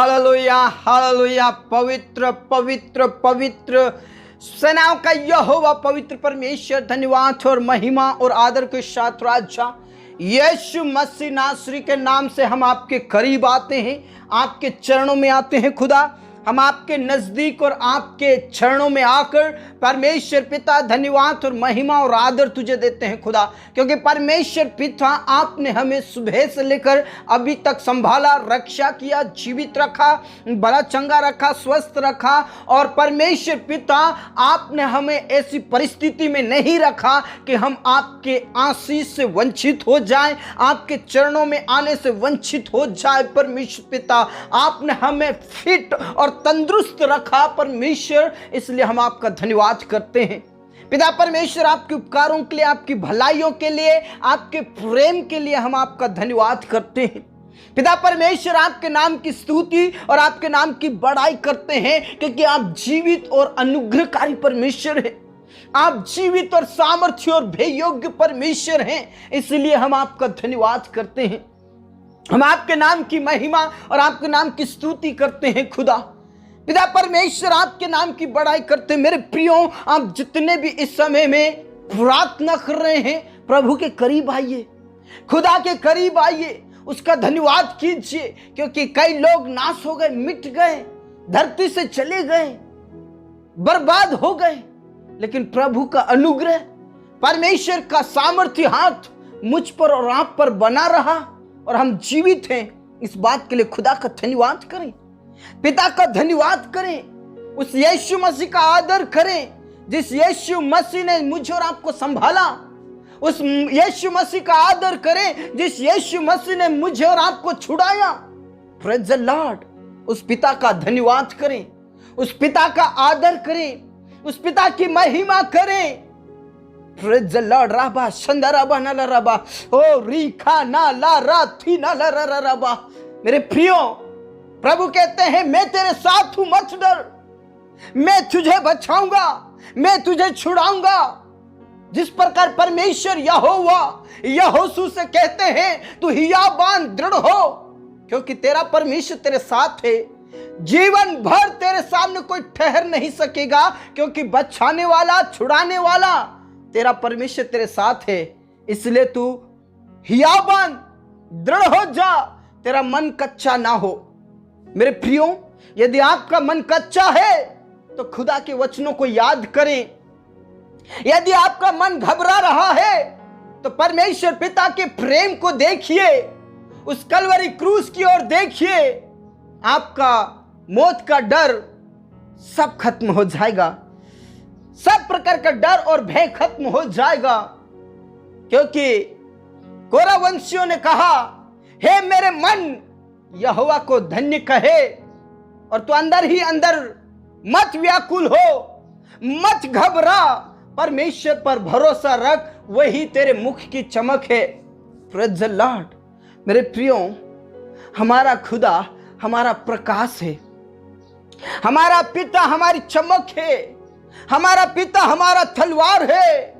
Hallelujah hallelujah. पवित्र पवित्र पवित्र सेनाओं का यहोवा पवित्र परमेश्वर धन्यवाद और महिमा और आदर के साथ राजा यीशु मसीह नासरी के नाम से हम आपके करीब आते हैं, आपके चरणों में आते हैं खुदा। हम आपके नज़दीक और आपके चरणों में आकर परमेश्वर पिता धन्यवाद और महिमा और आदर तुझे देते हैं खुदा, क्योंकि परमेश्वर पिता आपने हमें सुबह से लेकर अभी तक संभाला, रक्षा किया, जीवित रखा, बड़ा चंगा रखा, स्वस्थ रखा। और परमेश्वर पिता आपने हमें ऐसी परिस्थिति में नहीं रखा कि हम आपके आशीष से वंचित हो जाएं, आपके चरणों में आने से वंचित हो जाए। परमेश्वर पिता आपने हमें फिट और तंदुरुस्त रखा परमेश्वर, इसलिए हम आपका धन्यवाद करते हैं पिता परमेश्वर। आपके उपकारों के लिए, आपकी भलाइयों के लिए, आपके प्रेम के लिए हम आपका धन्यवाद करते हैं पिता परमेश्वर। आपके नाम की स्तुति और आपके नाम की बड़ाई करते हैं, क्योंकि आप जीवित और अनुग्रहकारी परमेश्वर हैं, आप जीवित और सामर्थ्य और भययोग्य परमेश्वर हैं, इसलिए हम आपका धन्यवाद करते हैं। हम आपके नाम की महिमा और आपके नाम की स्तुति करते हैं खुदा पिता परमेश्वर। आपके नाम की बड़ाई करते हैं। मेरे प्रियो, आप जितने भी इस समय में प्रार्थना कर रहे हैं, प्रभु के करीब आइए, खुदा के करीब आइए, उसका धन्यवाद कीजिए, क्योंकि कई लोग नाश हो गए, मिट गए, धरती से चले गए, बर्बाद हो गए, लेकिन प्रभु का अनुग्रह, परमेश्वर का सामर्थ्य हाथ मुझ पर और आप पर बना रहा और हम जीवित हैं। इस बात के लिए खुदा का धन्यवाद करें, पिता का धन्यवाद करें, उस यीशु मसीह का आदर करें जिस यीशु मसीह ने मुझे और आपको संभाला। उस यीशु मसीह का आदर करें जिस यीशु मसीह ने मुझे और आपको छुड़ाया। Praise the Lord. उस पिता का धन्यवाद करें, उस पिता का आदर करें, उस पिता की महिमा करें। Praise the lord. राबा शंदराबा ना राबा ओ रीखा ना ला रा थी ना ला रा राबा। मेरे प्रियो, प्रभु कहते हैं मैं तेरे साथ हूं, मत डर, मैं तुझे बचाऊंगा, मैं तुझे छुड़ाऊंगा। जिस प्रकार परमेश्वर यहोवा यहोशू से कहते हैं तू हियाबान दृढ़ हो, क्योंकि तेरा परमेश्वर तेरे साथ है, जीवन भर तेरे सामने कोई ठहर नहीं सकेगा, क्योंकि बचाने वाला, छुड़ाने वाला तेरा परमेश्वर तेरे साथ है। इसलिए तू हियाबान दृढ़ हो जा, तेरा मन कच्चा ना हो। मेरे प्रियो, यदि आपका मन कच्चा है तो खुदा के वचनों को याद करें। यदि आपका मन घबरा रहा है तो परमेश्वर पिता के प्रेम को देखिए, उस कलवरी क्रूस की ओर देखिए। आपका मौत का डर सब खत्म हो जाएगा, सब प्रकार का डर और भय खत्म हो जाएगा, क्योंकि कोरावंशियों ने कहा, हे मेरे मन यहोवा को धन्य कहे, और तू अंदर ही अंदर मत व्याकुल हो, मत घबरा, परमेश्वर पर भरोसा रख, वही तेरे मुख की चमक है। Praise the Lord. मेरे प्रियो, हमारा खुदा हमारा प्रकाश है, हमारा पिता हमारी चमक है, हमारा पिता हमारा तलवार है,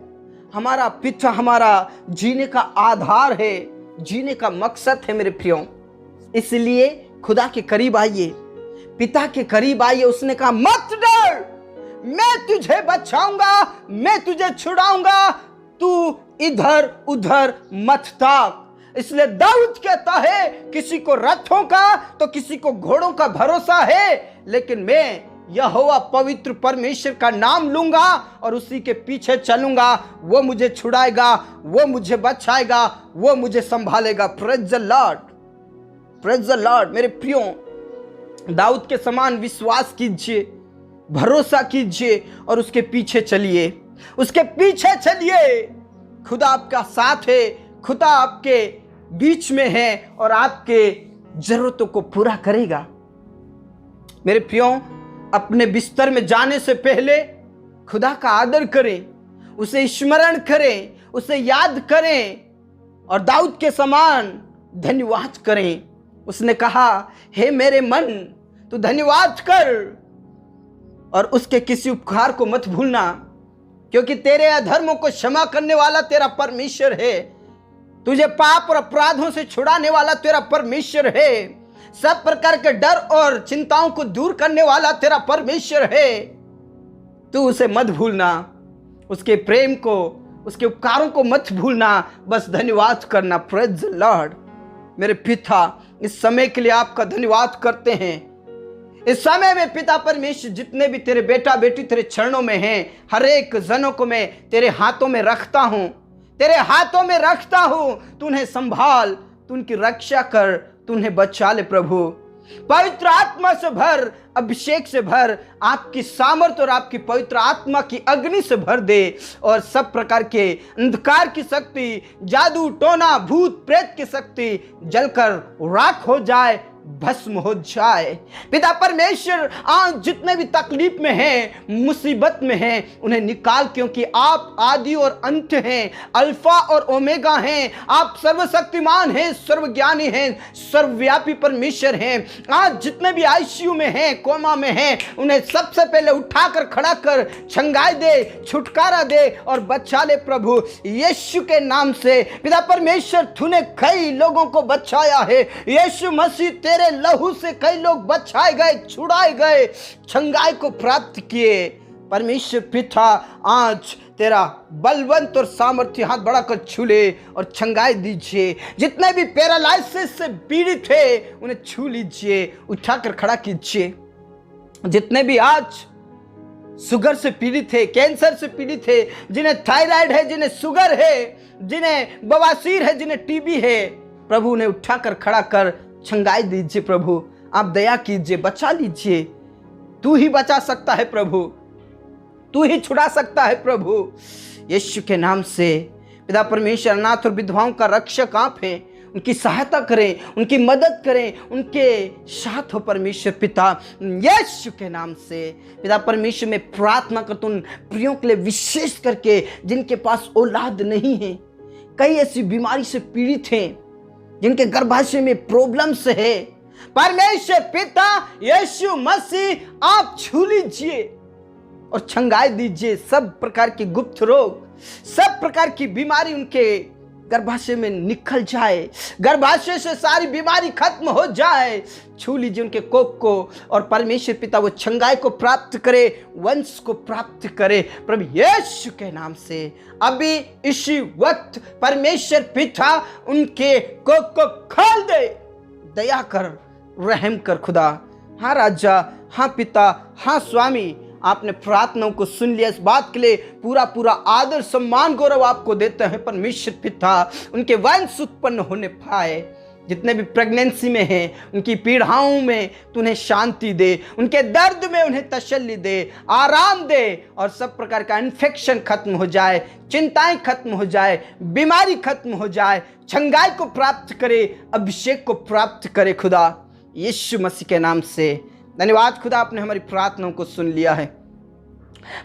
हमारा पिता हमारा जीने का आधार है, जीने का मकसद है। मेरे प्रियो, इसलिए खुदा के करीब आइए, पिता के करीब आइए। उसने कहा मत डर, मैं तुझे बचाऊंगा, मैं तुझे छुड़ाऊंगा, तू इधर उधर मत ताक। इसलिए दाऊद कहता है, किसी को रथों का तो किसी को घोड़ों का भरोसा है, लेकिन मैं यहोवा पवित्र परमेश्वर का नाम लूंगा और उसी के पीछे चलूंगा। वो मुझे छुड़ाएगा, वो मुझे बचाएगा, वो मुझे संभालेगा। Praise the Lord, praise the Lord. मेरे प्रियो, दाऊद के समान विश्वास कीजिए, भरोसा कीजिए और उसके पीछे चलिए, उसके पीछे चलिए। खुदा आपका साथ है, खुदा आपके बीच में है और आपके जरूरतों को पूरा करेगा। मेरे प्रियो, अपने बिस्तर में जाने से पहले खुदा का आदर करें, उसे स्मरण करें, उसे याद करें और दाऊद के समान धन्यवाद करें। उसने कहा, हे मेरे मन तू धन्यवाद कर और उसके किसी उपकार को मत भूलना, क्योंकि तेरे अधर्मों को क्षमा करने वाला तेरा परमेश्वर है, तुझे पाप और अपराधों से छुड़ाने वाला तेरा परमेश्वर है। सब प्रकार के डर और चिंताओं को दूर करने वाला तेरा परमेश्वर है। तू उसे मत भूलना, उसके प्रेम को, उसके उपकारों को मत भूलना, बस धन्यवाद करना। Praise the Lord. मेरे पिता, इस समय के लिए आपका धन्यवाद करते हैं। इस समय में पिता परमेश्वर, जितने भी तेरे बेटा बेटी तेरे चरणों में हैं, हर एक जनों को मैं तेरे हाथों में रखता हूं, तेरे हाथों में रखता हूं। तू उन्हें संभाल, तू उनकी रक्षा कर, तू उन्हें बचा ले प्रभु। पवित्र आत्मा से भर, अभिषेक से भर, आपकी सामर्थ और आपकी पवित्र आत्मा की अग्नि से भर दे, और सब प्रकार के अंधकार की शक्ति, जादू टोना भूत प्रेत की शक्ति जलकर राख हो जाए, भस्म हो जाए। पिता परमेश्वर, आज जितने भी तकलीफ में हैं, मुसीबत में हैं, उन्हें निकाल, क्योंकि आप आदि और अंत हैं, अल्फा और ओमेगा हैं। आप सर्वशक्तिमान हैं, सर्वज्ञानी हैं, सर्वव्यापी परमेश्वर हैं। आज जितने भी आईसीयू में हैं, कोमा में हैं, उन्हें सबसे पहले उठाकर खड़ा कर छंगाई दे, छुटकारा दे और बचा ले प्रभु, यीशु के नाम से। पिता परमेश्वर, तूने कई लोगों को बचाया है। यीशु मसीह, तेरे लहू से कई लोग बचाए गए, छुड़ाए गए, छंगाई को प्राप्त किए। परमेश्वर पिता, आज तेरा बलवंत और सामर्थ्य हाथ बढ़ाकर छू ले और छंगाई दीजिए। जितने भी पैरालाइसिस से पीड़ित थे, उन्हें छू लीजिए, उठाकर खड़ा कीजिए। जितने भी आज शुगर से पीड़ित है, कैंसर से पीड़ित है, जिन्हें थायराइड है, जिन्हें शुगर है, जिन्हें बवासीर है, जिन्हें टीबी है, प्रभु उन्हें उठाकर खड़ा कर छंगाई दीजिए प्रभु। आप दया कीजिए, बचा लीजिए। तू ही बचा सकता है प्रभु, तू ही छुड़ा सकता है प्रभु, यीशु के नाम से। पिता परमेश्वर, अनाथ और विधवाओं का रक्षक आप हैं, उनकी सहायता करें, उनकी मदद करें, उनके साथ हो परमेश्वर पिता, यीशु के नाम से। पिता परमेश्वर, मैं प्रार्थना करता हूं उन प्रियों के लिए, विशेष करके जिनके पास औलाद नहीं है, कई ऐसी बीमारी से पीड़ित हैं, जिनके गर्भाशय में प्रॉब्लम्स है। परमेश्वर पिता यीशु मसीह, आप छू लीजिए और छंगाई दीजिए। सब प्रकार की गुप्त रोग, सब प्रकार की बीमारी उनके गर्भाशय में निकल जाए, गर्भाशय से सारी बीमारी खत्म हो जाए। छू लीजिए उनके कोख को, और परमेश्वर पिता वो छंगाई को प्राप्त करे, वंश को प्राप्त करे प्रभु यीशु के नाम से। अभी इसी वक्त परमेश्वर पिता उनके कोख को खोल दे, दया कर, रहम कर खुदा। हाँ राजा, हाँ पिता, हाँ स्वामी, आपने प्रार्थनाओं को सुन लिया। इस बात के लिए पूरा पूरा आदर सम्मान गौरव आपको देते हैं परमेश्वर पिता। उनके वंश उत्पन्न होने पाए, जितने भी प्रेगनेंसी में हैं, उनकी पीड़ाओं में तू उन्हें शांति दे, उनके दर्द में उन्हें तसल्ली दे, आराम दे, और सब प्रकार का इन्फेक्शन खत्म हो जाए, चिंताएं खत्म हो जाए, बीमारी खत्म हो जाए, छंगाई को प्राप्त करे, अभिषेक को प्राप्त करे खुदा, यीशु मसीह के नाम से। धन्यवाद खुदा, आपने हमारी प्रार्थनाओं को सुन लिया है।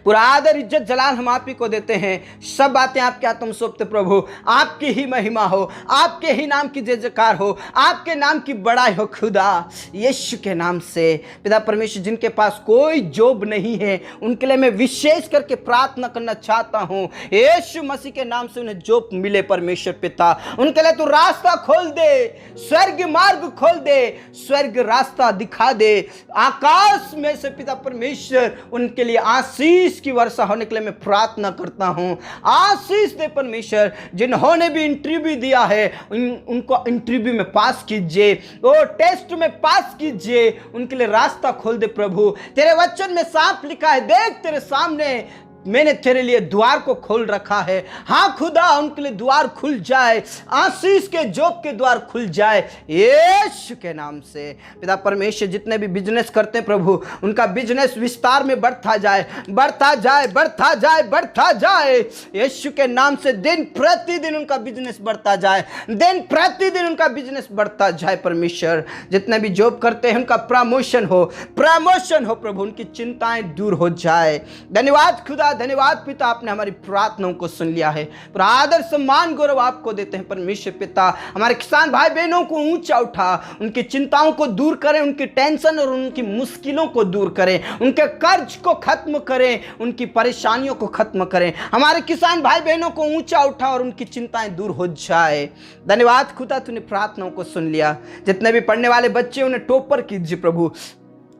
पूरा आदर इज्जत जलाल हम आप ही को देते हैं। सब बातें आपके हाथों में सौंपते प्रभु। आपकी ही महिमा हो, आपके ही नाम की जय जयकार हो, आपके नाम की बड़ाई हो खुदा, यीशु के नाम से। पिता परमेश्वर, जिनके पास कोई जॉब नहीं है, उनके लिए मैं विशेष करके प्रार्थना करना चाहता हूँ, यीशु मसीह के नाम से उन्हें जॉब मिले परमेश्वर पिता। उनके लिए तू रास्ता खोल दे, स्वर्ग मार्ग खोल दे, स्वर्ग रास्ता दिखा दे। आकाश में से पिता परमेश्वर उनके लिए आशीष की वर्षा होने के लिए मैं प्रार्थना करता हूं। आशीष दे परमेश्वर। जिन्होंने भी इंटरव्यू दिया है, उनको इंटरव्यू में पास कीजिए, वो टेस्ट में पास कीजिए, उनके लिए रास्ता खोल दे प्रभु। तेरे वचन में साफ लिखा है, देख तेरे सामने मैंने तेरे लिए द्वार को खोल रखा है। हाँ खुदा, उनके लिए द्वार खुल जाए, आशीष के जॉब के द्वार खुल जाए यीशु के नाम से। पिता परमेश्वर, जितने भी बिजनेस करते हैं प्रभु, उनका बिजनेस विस्तार में बढ़ता जाए, बढ़ता जाए, बढ़ता जाए, बढ़ता जाए यीशु के नाम से। दिन प्रतिदिन उनका बिजनेस बढ़ता जाए, दिन प्रतिदिन उनका बिजनेस बढ़ता जाए परमेश्वर। जितने भी जॉब करते हैं उनका प्रमोशन हो, प्रमोशन हो प्रभु, उनकी चिंताएं दूर हो जाए। धन्यवाद खुदा, धन्यवाद पिता, आपने हमारी प्रार्थनाओं को सुन लिया है। पर आदर सम्मान गौरव आपको देते हैं परमेश्वर पिता। हमारे किसान भाई बहनों को ऊंचा उठा, उनकी चिंताओं को दूर करें, उनकी टेंशन और उनकी मुश्किलों को दूर करें, उनके कर्ज को खत्म करें, उनकी परेशानियों को खत्म करें। हमारे किसान भाई बहनों को ऊंचा उठा और उनकी चिंताएं दूर हो जाए। धन्यवाद खुदा, तूने प्रार्थनाओं को सुन लिया। जितने भी पढ़ने वाले बच्चे उन्हें टॉपर कीजिए प्रभु,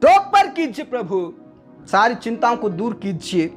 टॉपर कीजिए प्रभु, सारी चिंताओं को दूर कीजिए,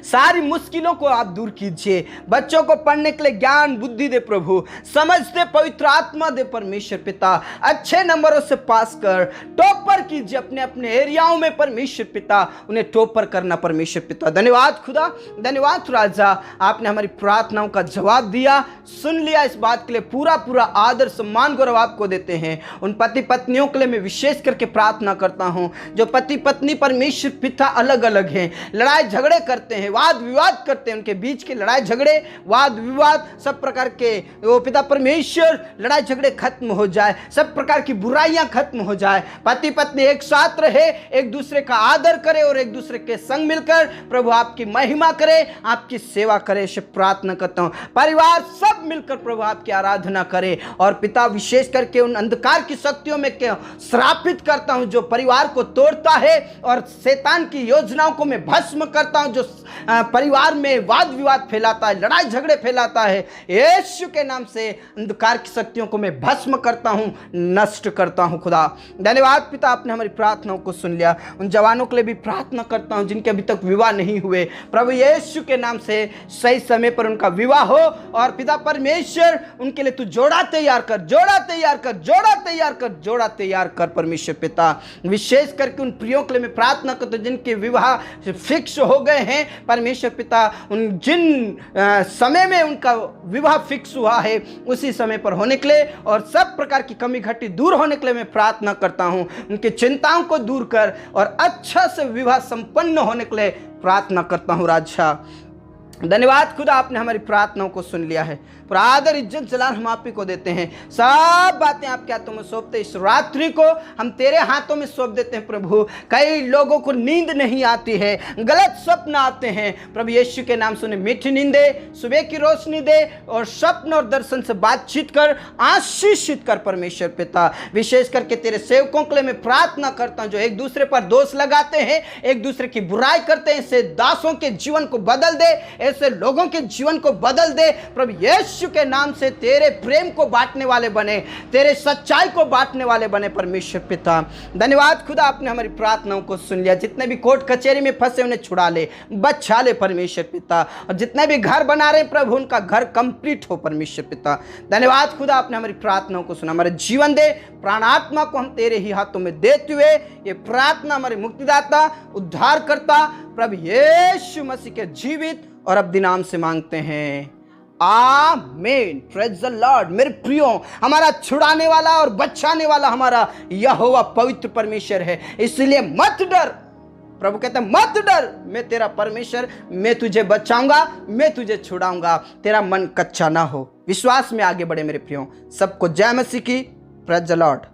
सारी मुश्किलों को आप दूर कीजिए। बच्चों को पढ़ने के लिए ज्ञान बुद्धि दे प्रभु, समझ दे, पवित्र आत्मा दे परमेश्वर पिता। अच्छे नंबरों से पास कर, टॉपर कीजिए अपने अपने एरियाओं में परमेश्वर पिता, उन्हें टॉपर करना परमेश्वर पिता। धन्यवाद खुदा, धन्यवाद राजा, आपने हमारी प्रार्थनाओं का जवाब दिया, सुन लिया। इस बात के लिए पूरा पूरा आदर सम्मान गौरव आपको देते हैं। उन पति पत्नियों के लिए मैं विशेष करके प्रार्थना करता हूं जो पति पत्नी परमेश्वर पिता अलग अलग हैं, लड़ाई झगड़े करते हैं, वाद विवाद करते हैं। उनके बीच के लड़ाई झगड़े, वाद विवाद, सब प्रकार के वो पिता परमेश्वर लड़ाई झगड़े खत्म हो जाए, सब प्रकार की बुराइयां खत्म हो जाए। पति पत्नी एक साथ रहे, एक दूसरे का आदर करे और एक दूसरे के संग मिलकर प्रभु आपकी महिमा करे, आपकी सेवा करे। प्रार्थना करता हूं परिवार सब मिलकर प्रभु आपकी आराधना करे। और पिता विशेष करके उन अंधकार की शक्तियों में श्रापित करता हूं जो परिवार को तोड़ता है, और शैतान की योजनाओं को मैं भस्म करता हूं जो परिवार में वाद विवाद फैलाता है, लड़ाई झगड़े फैलाता है। यीशु के नाम से अंधकार की शक्तियों को मैं भस्म करता हूं, नष्ट करता हूं। खुदा धन्यवाद पिता, आपने हमारी प्रार्थनाओं को सुन लिया। उन जवानों के लिए भी प्रार्थना करता हूं जिनके अभी तक विवाह नहीं हुए, प्रभु यीशु के नाम से सही समय पर उनका विवाह हो। और पिता परमेश्वर उनके लिए तू जोड़ा तैयार कर, जोड़ा तैयार कर, जोड़ा तैयार कर, जोड़ा तैयार कर परमेश्वर पिता। विशेष करके उन प्रियों के लिए मैं प्रार्थना करता हूं जिनके विवाह फिक्स हो गए हैं परमेश्वर पिता, उन जिन समय में उनका विवाह फिक्स हुआ है उसी समय पर होने के लिए और सब प्रकार की कमी घटी दूर होने के लिए मैं प्रार्थना करता हूं। उनकी चिंताओं को दूर कर और अच्छा से विवाह संपन्न होने के लिए प्रार्थना करता हूं राजा। धन्यवाद खुदा, आपने हमारी प्रार्थनाओं को सुन लिया है। पर आदर इज्जत जलाल हम आप ही को देते हैं, सब बातें आपके हाथों में सौंपते। इस रात्रि को हम तेरे हाथों में सौंप देते हैं प्रभु। कई लोगों को नींद नहीं आती है, गलत स्वप्न आते हैं प्रभु यीशु के नाम से उन्हें मीठी नींद दे, सुबह की रोशनी दे और स्वप्न और दर्शन से बातचीत कर, आशीषित कर परमेश्वर पिता। विशेष करके तेरे सेवकों के लिए मैं प्रार्थना करता हूं जो एक दूसरे पर दोष लगाते हैं, एक दूसरे की बुराई करते हैं, ऐसे दासों के जीवन को बदल दे, ऐसे लोगों के जीवन को बदल दे प्रभु यीशु के नाम से। तेरे प्रेम को बांटने वाले बने, तेरे सच्चाई को बांटने वाले बने परमेश्वर पिता। धन्यवाद खुदा, आपने हमारी प्रार्थनाओं को सुन लिया। जितने भी कोर्ट कचहरी में फंसे उन्हें छुड़ा ले, बचा ले परमेश्वर पिता। और जितने भी घर बना रहे प्रभु उनका घर कंप्लीट हो परमेश्वर पिता। धन्यवाद खुदा, आपने हमारी प्रार्थनाओं को सुना। हमारे जीवन दे, प्राण आत्मा को हम तेरे ही हाथों में देते हुए ये प्रार्थना हमारे मुक्तिदाता उद्धार करता प्रभु यीशु मसीह के जीवित और अब नाम से मांगते हैं, आमीन। Praise the Lord. मेरे प्रियो, हमारा छुड़ाने वाला और बचाने वाला हमारा यहोवा पवित्र परमेश्वर है, इसलिए मत डर। प्रभु कहते हैं मत डर, मैं तेरा परमेश्वर, मैं तुझे बचाऊंगा, मैं तुझे छुड़ाऊंगा। तेरा मन कच्चा ना हो, विश्वास में आगे बढ़े मेरे प्रियो। सबको जय मसीह की। Praise the Lord.